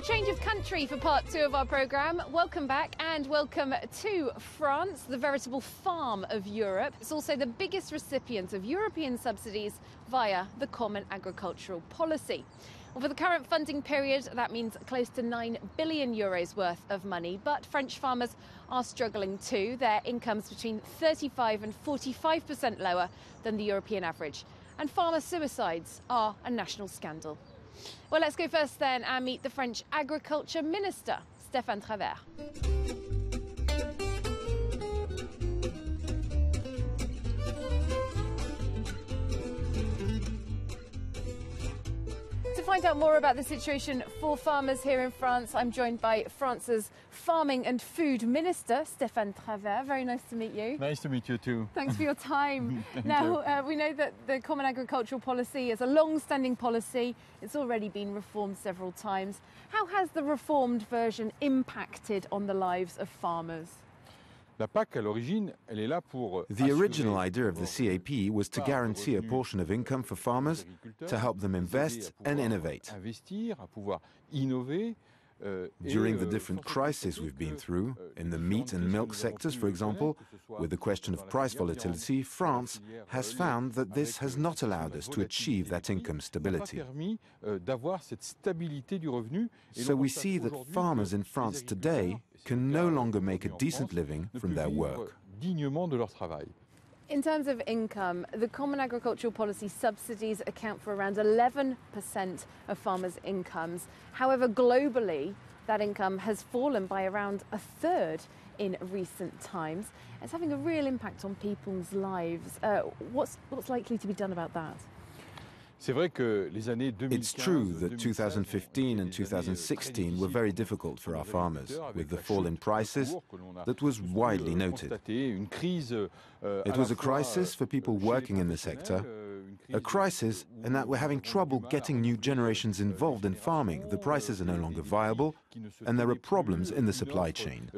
change of country for part two of our programme. Welcome back and welcome to France, the veritable farm of Europe. It's also the biggest recipient of European subsidies via the Common Agricultural Policy. Well, for the current funding period, that means close to €9 billion worth of money. But French farmers are struggling too. Their income's between 35 and 45% lower than the European average. And farmer suicides are a national scandal. Well, let's go first then and meet the French Agriculture Minister, Stéphane Travert. To find out more about the situation for farmers here in France, I'm joined by France's Farming and Food Minister, Stéphane Travert. Very nice to meet you. Nice to meet you too. Thanks for your time. Now, we know that the Common Agricultural Policy is a long-standing policy. It's already been reformed several times. How has the reformed version impacted on the lives of farmers? The original idea of the CAP was to guarantee a portion of income for farmers to help them invest and innovate. During the different crises we've been through, in the meat and milk sectors, for example, with the question of price volatility, France has found that this has not allowed us to achieve that income stability. So we see that farmers in France today can no longer make a decent living from their work. In terms of income, the Common Agricultural Policy subsidies account for around 11% of farmers' incomes. However, globally, that income has fallen by around a third in recent times. It's having a real impact on people's lives. What's likely to be done about that? It's true that 2015 and 2016 were very difficult for our farmers, with the fall in prices that was widely noted. It was a crisis for people working in the sector, a crisis in that we're having trouble getting new generations involved in farming. The prices are no longer viable, and there are problems in the supply chain.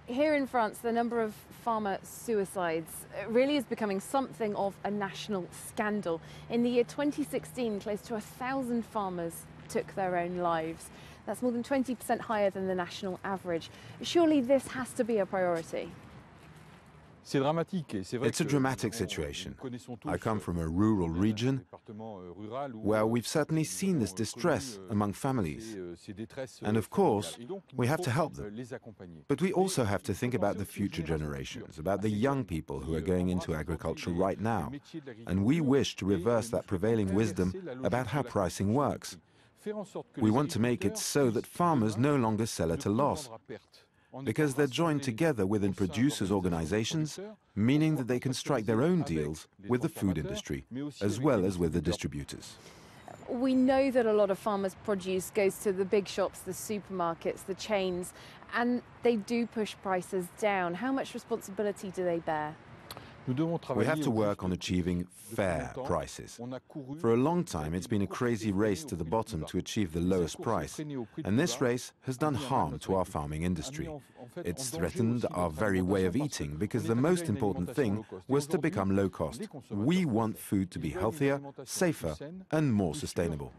Here in France, the number of farmer suicides really is becoming something of a national scandal. In the year 2016, close to 1,000 farmers took their own lives. That's more than 20% higher than the national average. Surely this has to be a priority. It's a dramatic situation. I come from a rural region where we've certainly seen this distress among families. And of course, we have to help them. But we also have to think about the future generations, about the young people who are going into agriculture right now. And we wish to reverse that prevailing wisdom about how pricing works. We want to make it so that farmers no longer sell at a loss, because they're joined together within producers' organizations, meaning that they can strike their own deals with the food industry, as well as with the distributors. We know that a lot of farmers' produce goes to the big shops, the supermarkets, the chains, and they do push prices down. How much responsibility do they bear? We have to work on achieving fair prices. For a long time, it's been a crazy race to the bottom to achieve the lowest price. And this race has done harm to our farming industry. It's threatened our very way of eating, because the most important thing was to become low cost. We want food to be healthier, safer, and more sustainable.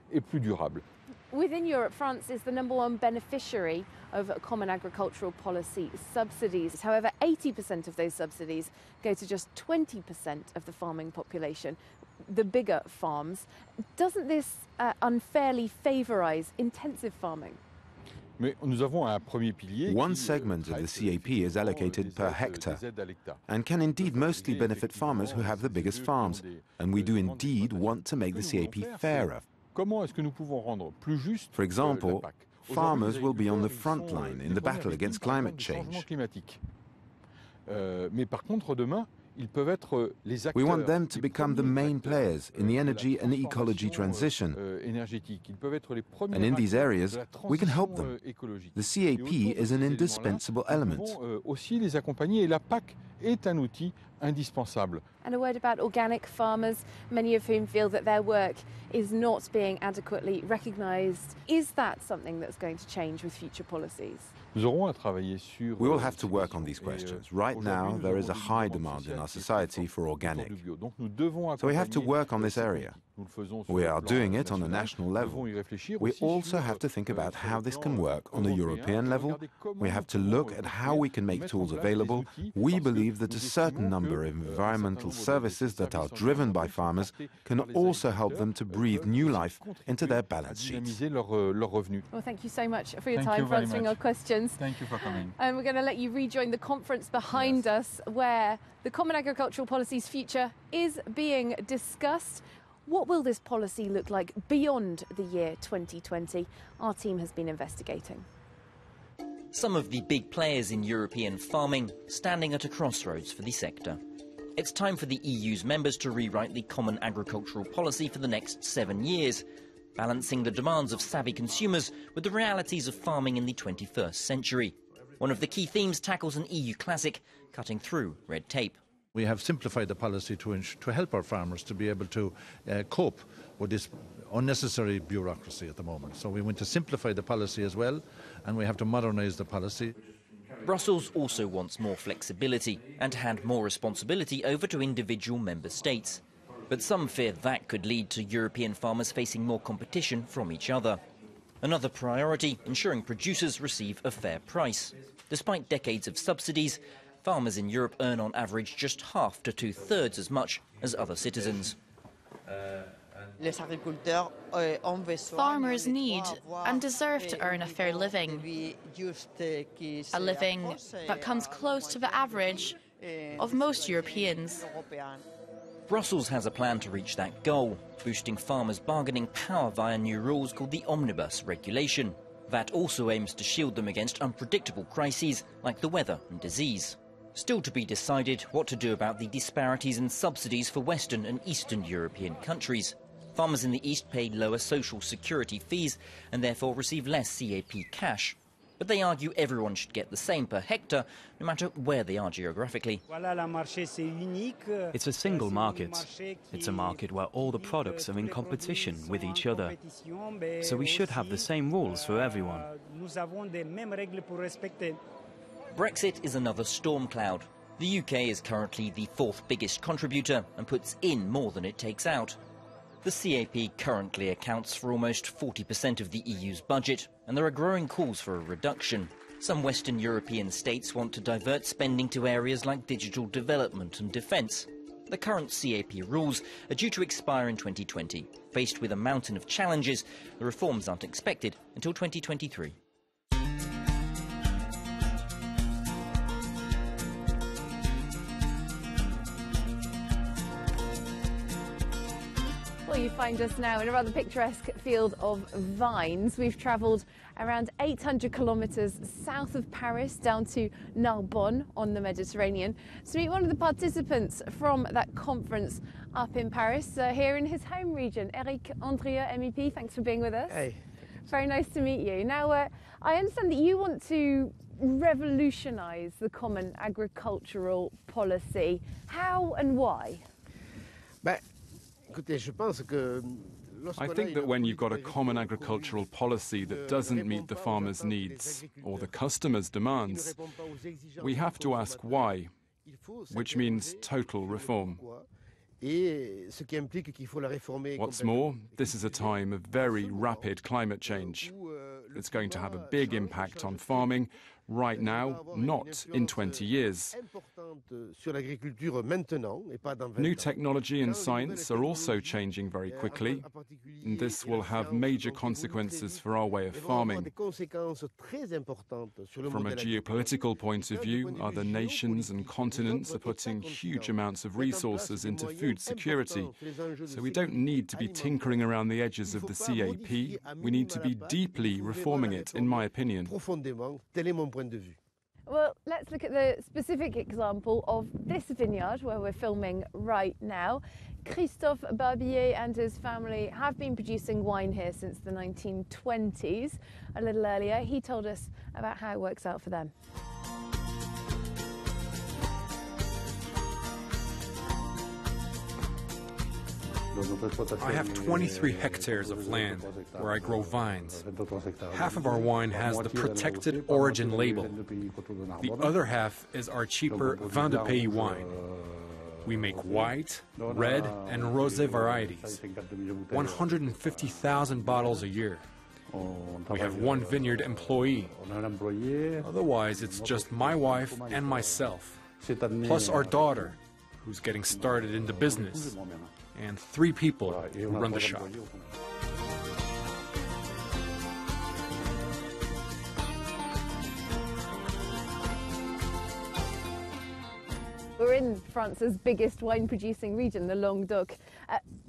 Within Europe, France is the #1 beneficiary of Common Agricultural Policy subsidies. However, 80% of those subsidies go to just 20% of the farming population, the bigger farms. Doesn't this unfairly favorise intensive farming? One segment of the CAP is allocated per hectare and can indeed mostly benefit farmers who have the biggest farms. And we do indeed want to make the CAP fairer. For example, farmers will be on the front line in the battle against climate change. We want them to become the main players in the energy and ecology transition. And in these areas, we can help them. The CAP is an indispensable element. And a word about organic farmers, many of whom feel that their work is not being adequately recognised. Is that something that's going to change with future policies? We will have to work on these questions. Right now, there is a high demand in our society for organic. So we have to work on this area. We are doing it on a national level. We also have to think about how this can work on a European level. We have to look at how we can make tools available. We believe that a certain number of environmental services that are driven by farmers can also help them to breathe new life into their balance sheets. Well, thank you so much for your time, for answering our questions. Thank you for coming. And we're going to let you rejoin the conference behind us, where the Common Agricultural Policy's future is being discussed. What will this policy look like beyond the year 2020? Our team has been investigating. Some of the big players in European farming standing at a crossroads for the sector. It's time for the EU's members to rewrite the Common Agricultural Policy for the next 7 years, balancing the demands of savvy consumers with the realities of farming in the 21st century. One of the key themes tackles an EU classic, cutting through red tape. We have simplified the policy to help our farmers to be able to cope with this unnecessary bureaucracy at the moment. So we want to simplify the policy as well, and we have to modernise the policy. Brussels also wants more flexibility and to hand more responsibility over to individual member states. But some fear that could lead to European farmers facing more competition from each other. Another priority, ensuring producers receive a fair price. Despite decades of subsidies, farmers in Europe earn on average just half to two-thirds as much as other citizens. Farmers need and deserve to earn a fair living, a living that comes close to the average of most Europeans. Brussels has a plan to reach that goal, boosting farmers' bargaining power via new rules called the Omnibus Regulation. That also aims to shield them against unpredictable crises like the weather and disease. Still to be decided what to do about the disparities in subsidies for Western and Eastern European countries. Farmers in the East pay lower social security fees and therefore receive less CAP cash. But they argue everyone should get the same per hectare, no matter where they are geographically. It's a single market. It's a market where all the products are in competition with each other. So we should have the same rules for everyone. Brexit is another storm cloud. The UK is currently the fourth biggest contributor and puts in more than it takes out. The CAP currently accounts for almost 40% of the EU's budget, and there are growing calls for a reduction. Some Western European states want to divert spending to areas like digital development and defence. The current CAP rules are due to expire in 2020. Faced with a mountain of challenges, the reforms aren't expected until 2023. Well, you find us now in a rather picturesque field of vines. We've travelled around 800 kilometres south of Paris down to Narbonne on the Mediterranean to meet one of the participants from that conference up in Paris, here in his home region. Eric Andrieux, MEP, thanks for being with us. Hey. Very nice to meet you. Now, I understand that you want to revolutionise the common agricultural policy. How and why? I think that when you've got a common agricultural policy that doesn't meet the farmers' needs or the customers' demands, we have to ask why, which means total reform. What's more, this is a time of very rapid climate change. It's going to have a big impact on farming right now, not in 20 years. New technology and science are also changing very quickly, and this will have major consequences for our way of farming. From a geopolitical point of view, other nations and continents are putting huge amounts of resources into food security, so we don't need to be tinkering around the edges of the CAP, we need to be deeply reforming it, in my opinion. Well, let's look at the specific example of this vineyard where we're filming right now. Christophe Barbier and his family have been producing wine here since the 1920s. A little earlier, he told us about how it works out for them. I have 23 hectares of land where I grow vines. Half of our wine has the protected origin label. The other half is our cheaper Vin de Pays wine. We make white, red, and rosé varieties. 150,000 bottles a year. We have one vineyard employee. Otherwise, it's just my wife and myself, plus our daughter, who's getting started in the business, and 3 people who run the shop. We're in France's biggest wine-producing region, the Languedoc.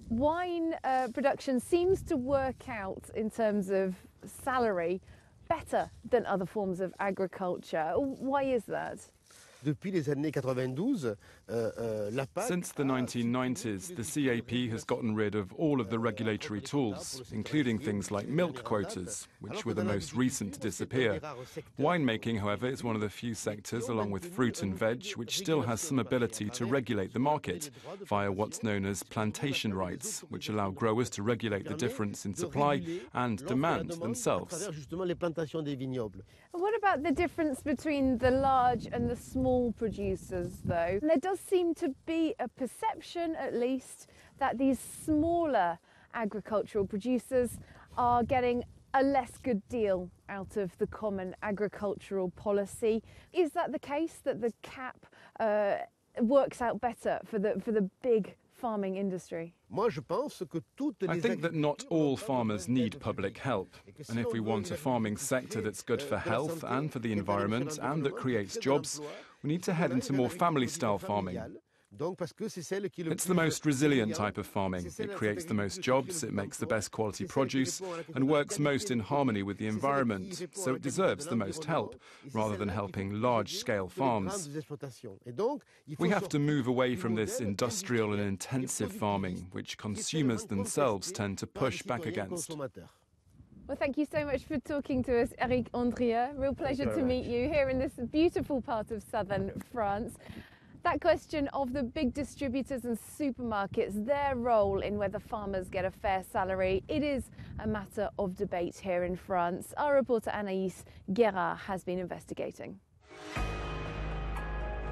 Wine production seems to work out in terms of salary better than other forms of agriculture. Why is that? Since the 1990s, the CAP has gotten rid of all of the regulatory tools, including things like milk quotas, which were the most recent to disappear. Winemaking, however, is one of the few sectors, along with fruit and veg, which still has some ability to regulate the market via what's known as plantation rights, which allow growers to regulate the difference in supply and demand themselves. What about the difference between the large and the small producers, though? There does seem to be a perception, at least, that these smaller agricultural producers are getting a less good deal out of the common agricultural policy. Is that the case, that the CAP works out better for the big farming industry? I think that not all farmers need public help. And if we want a farming sector that's good for health and for the environment and that creates jobs, we need to head into more family-style farming. It's the most resilient type of farming. It creates the most jobs, it makes the best quality produce, and works most in harmony with the environment, so it deserves the most help, rather than helping large-scale farms. We have to move away from this industrial and intensive farming, which consumers themselves tend to push back against. Well, thank you so much for talking to us, Eric Andrieux. Real pleasure to meet you here in this beautiful part of southern France. That question of the big distributors and supermarkets, their role in whether farmers get a fair salary, it is a matter of debate here in France. Our reporter Anaïs Guerra has been investigating.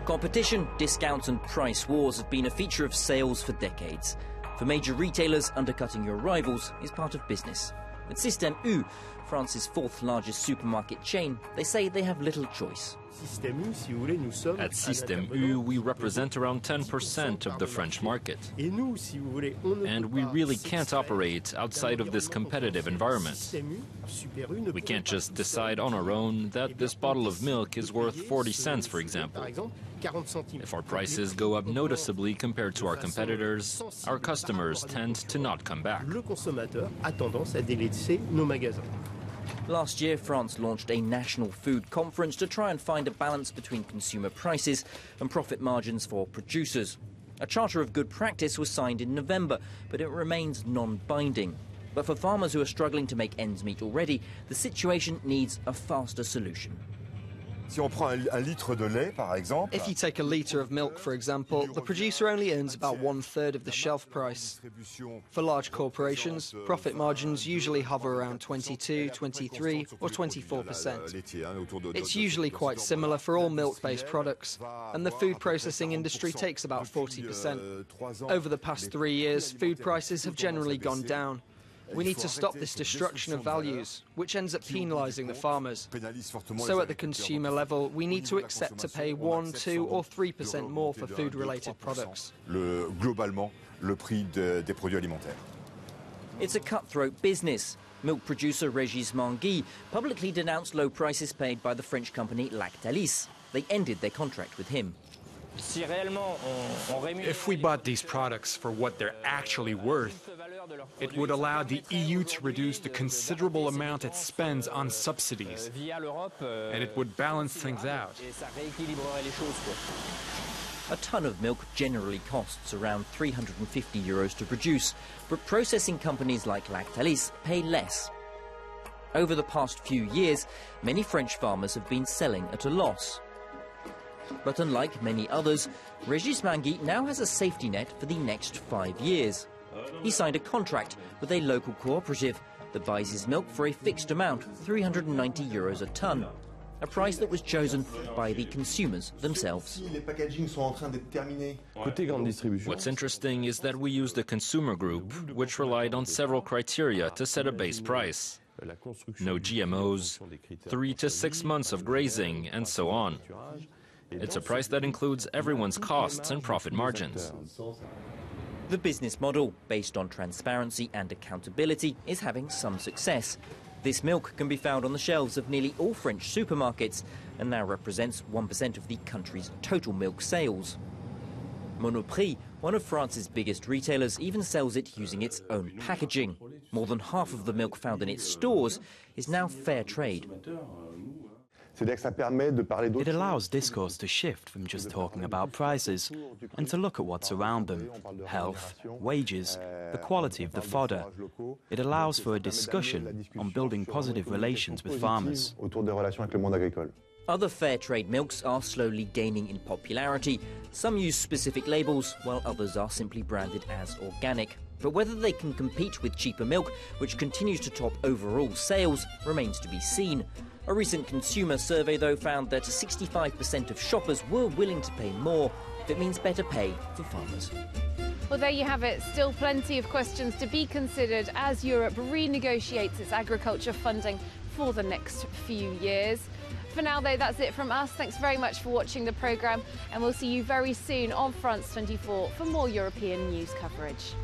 Competition, discounts and price wars have been a feature of sales for decades. For major retailers, undercutting your rivals is part of business. At Système U, France's 4th largest supermarket chain, they say they have little choice. At Système U, we represent around 10% of the French market. And we really can't operate outside of this competitive environment. We can't just decide on our own that this bottle of milk is worth 40 cents, for example. If our prices go up noticeably compared to our competitors, our customers tend to not come back. Last year, France launched a national food conference to try and find a balance between consumer prices and profit margins for producers. A charter of good practice was signed in November, but it remains non-binding. But for farmers who are struggling to make ends meet already, the situation needs a faster solution. If you take a litre of milk, for example, the producer only earns about 1/3 of the shelf price. For large corporations, profit margins usually hover around 22, 23 or 24%. It's usually quite similar for all milk-based products, and the food processing industry takes about 40%. Over the past 3 years, food prices have generally gone down. We need to stop this destruction of values, which ends up penalising the farmers. So at the consumer level, we need to accept to pay 1, 2 or 3% more for food-related products. It's a cutthroat business. Milk producer Régis publicly denounced low prices paid by the French company Lactalis. They ended their contract with him. If we bought these products for what they're actually worth, it would allow the EU to reduce the considerable amount it spends on subsidies, and it would balance things out. A ton of milk generally costs around €350 to produce, but processing companies like Lactalis pay less. Over the past few years, many French farmers have been selling at a loss. But unlike many others, Régis Mangui now has a safety net for the next 5 years. He signed a contract with a local cooperative that buys his milk for a fixed amount, €390 a tonne. a price that was chosen by the consumers themselves. What's interesting is that we used a consumer group which relied on several criteria to set a base price. No GMOs, 3 to 6 months of grazing, and so on. It's a price that includes everyone's costs and profit margins. The business model, based on transparency and accountability, is having some success. This milk can be found on the shelves of nearly all French supermarkets and now represents 1% of the country's total milk sales. Monoprix, one of France's biggest retailers, even sells it using its own packaging. More than half of the milk found in its stores is now fair trade. It allows discourse to shift from just talking about prices and to look at what's around them: health, wages, the quality of the fodder. It allows for a discussion on building positive relations with farmers. Other fair trade milks are slowly gaining in popularity. Some use specific labels, while others are simply branded as organic. But whether they can compete with cheaper milk, which continues to top overall sales, remains to be seen. A recent consumer survey, though, found that 65% of shoppers were willing to pay more if it means better pay for farmers. Well, there you have it. Still plenty of questions to be considered as Europe renegotiates its agriculture funding for the next few years. For now, though, that's it from us. Thanks very much for watching the programme, and we'll see you very soon on France 24 for more European news coverage.